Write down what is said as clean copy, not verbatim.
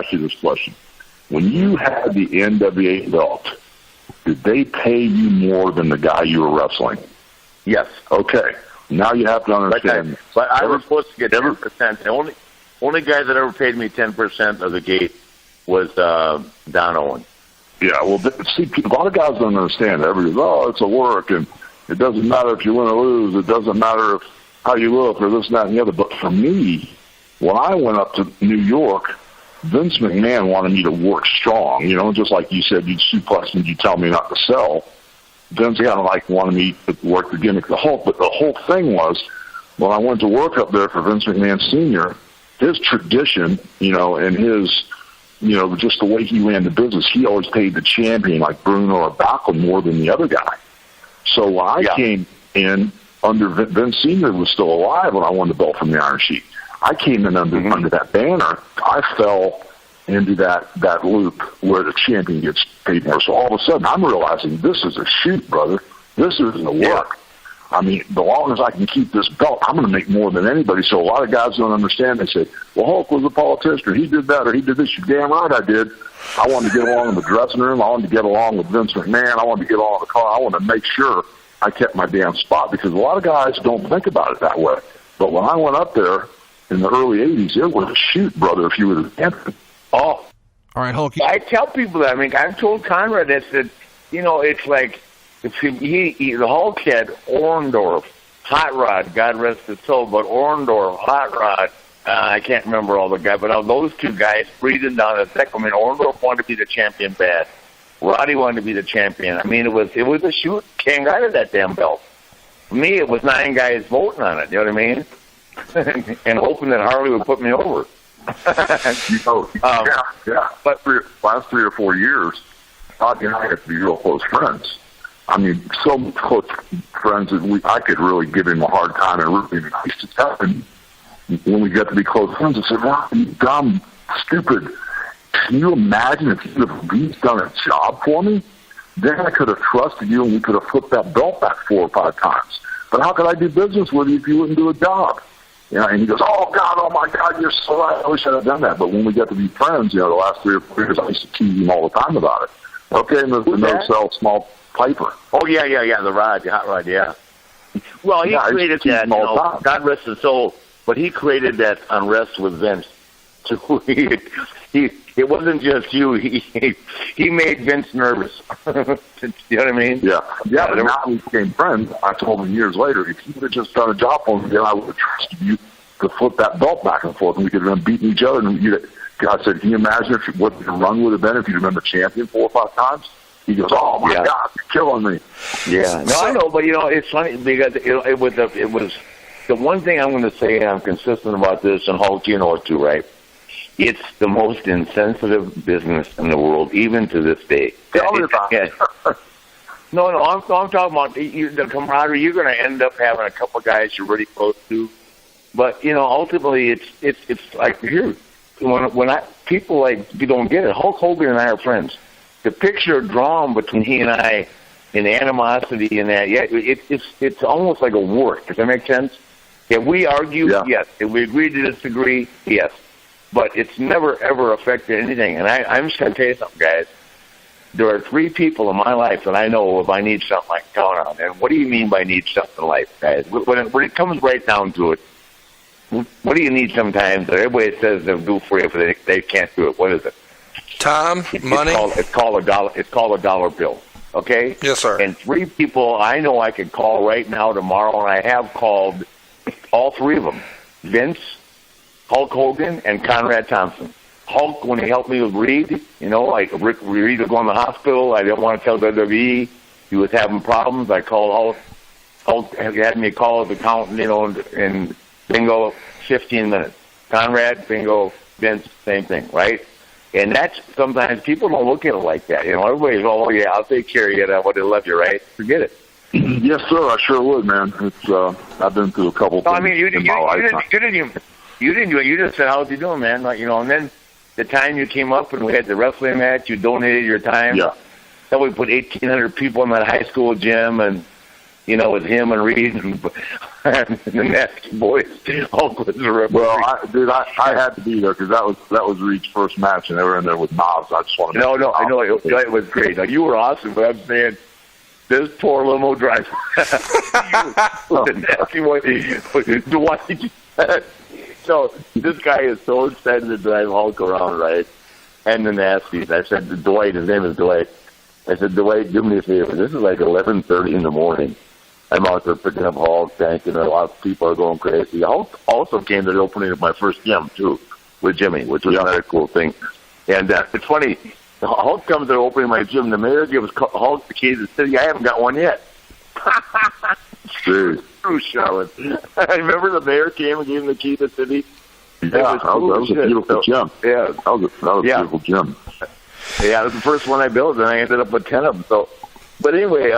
ask you this question. When you had the NWA belt, did they pay you more than the guy you were wrestling? Yes. Okay. Now you have to understand. But I was supposed to get 10%. The only guy that ever paid me 10% of the gate was Don Owen. Yeah, well, see, a lot of guys don't understand. Everybody's, it's a work, and it doesn't matter if you win or lose. It doesn't matter how you look or this, and that, and the other. But for me, when I went up to New York, Vince McMahon wanted me to work strong. You know, just like you said, you'd suplex and you tell me not to sell. Vince kind of like wanted me to work the gimmick, the whole. But the whole thing was, when I went to work up there for Vince McMahon Sr., his tradition, you know, and his, you know, just the way he ran the business, he always paid the champion like Bruno or Backlund more than the other guy. So when I came in under Vince Sr. was still alive when I won the belt from the Iron Sheik. I came in under that banner. I fell into that loop where the champion gets paid more. So all of a sudden, I'm realizing this is a shoot, brother. This isn't a work. I mean, the longer as I can keep this belt, I'm going to make more than anybody. So a lot of guys don't understand. They say, well, Hulk was a politician, or he did that, or he did this. You're damn right I did. I wanted to get along in the dressing room. I wanted to get along with Vince McMahon. I wanted to get along in the car. I wanted to make sure I kept my damn spot, because a lot of guys don't think about it that way. But when I went up there in the early 80s, it was a shoot, brother, if you were the champion. Oh. All right, Hulk. I tell people that. I mean, I've told Conrad that, you know, it's like, the Hulk had Orndorff, Hot Rod, God rest his soul, but Orndorff, Hot Rod, I can't remember all the guys, but those two guys breathing down his neck. I mean, Orndorff wanted to be the champion bad. Roddy wanted to be the champion. I mean, it was a shoot. Can't get out of that damn belt. For me, it was 9 guys voting on it, you know what I mean? And hoping that Harley would put me over. But last 3 or 4 years, Todd and I have to be real close friends. I mean, so close friends that I could really give him a hard time, and really nice to tell him when we got to be close friends. I said, "Wow, you dumb, stupid. Can you imagine if you have really done a job for me? Then I could have trusted you, and we could have flipped that belt back 4 or 5 times. But how could I do business with you if you wouldn't do a job?" You know, and he goes, "Oh, God, oh, my God, you're so right. I wish I'd have done that." But when we got to be friends, you know, the last 3 or 4 years, I used to tease him all the time about it. Okay, Mr. No-Sell Small Piper. Oh, yeah, the Rod, the Hot Rod, yeah. Well, he created that, you know, God rest his soul, but he created that unrest with Vince. So it wasn't just you. He made Vince nervous. You know what I mean? Yeah. But now we became friends. I told him years later, if you would have just done a job for me, then I would have trusted you to flip that belt back and forth, and we could have been beating each other. And I said, can you imagine what the run would have been if you'd have been the champion 4 or 5 times? He goes, "Oh my God, you're killing me." Yeah, no, I know, but you know, it's funny because it was the one thing I'm going to say, and I'm consistent about this, and Hulk, you know it too, right? It's the most insensitive business in the world, even to this day. Tell me about it. No, I'm talking about the camaraderie. You're going to end up having a couple guys you're really close to, but you know, ultimately, it's like here when people like you don't get it. Hulk Hogan and I are friends. The picture drawn between he and I, and the animosity and that, it's almost like a work. Does that make sense? If we argue, yes. If we agree to disagree, yes. But it's never, ever affected anything. And I'm just going to tell you something, guys. There are 3 people in my life that I know if I need something, I can count on. And what do you mean by need something in life, guys? When it comes right down to it, what do you need sometimes that everybody says they'll do for you, but they can't do it? What is it? Time, money. It's called a dollar. It's called a dollar bill. Okay. Yes, sir. And 3 people I know I could call right now, tomorrow, and I have called all 3 of them: Vince, Hulk Hogan, and Conrad Thompson. Hulk, when he helped me with Reed, you know, like Reed was going to the hospital. I didn't want to tell WWE he was having problems. I called Hulk. Had me call his accountant, you know, and bingo, 15 minutes. Conrad, bingo, Vince, same thing, right? And that's sometimes people don't look at it like that. You know, everybody's, "Oh, yeah, I'll take care of you. I would love you," right? Forget it. Yes, sir. I sure would, man. It's I've been through a couple. No, I mean, you didn't do it. You just said, "How's he doing, man?" Like, you know, and then the time you came up and we had the wrestling match, you donated your time. Yeah. Then we put 1,800 people in that high school gym, and with him and Reed and the Nasty Boys. Hulk was the referee. Well, I had to be there because that was Reed's first match, and they were in there with mobs. I just want to. No, I know it was great. Like, you were awesome, but I'm saying this poor limo driver, the Nasty Boy, Dwight. So this guy is so excited to drive Hulk around, right? And the Nasties. I said to Dwight, his name is Dwight. I said, Dwight, do me a favor. This is like 11:30 in the morning. I'm out there picking up Hulk, thanking a lot of people are going crazy. Hulk also came to the opening of my first gym, too, with Jimmy, which was another cool thing. And it's funny, Hulk comes to the opening of my gym. The mayor gives Hulk the key to the city. I haven't got one yet. Dude. True, Charlotte. I remember the mayor came and gave him the key to the city. Yeah, that was a beautiful gym. Yeah. That was a beautiful gym. Yeah, it was the first one I built, and I ended up with 10 of them. So, but anyway,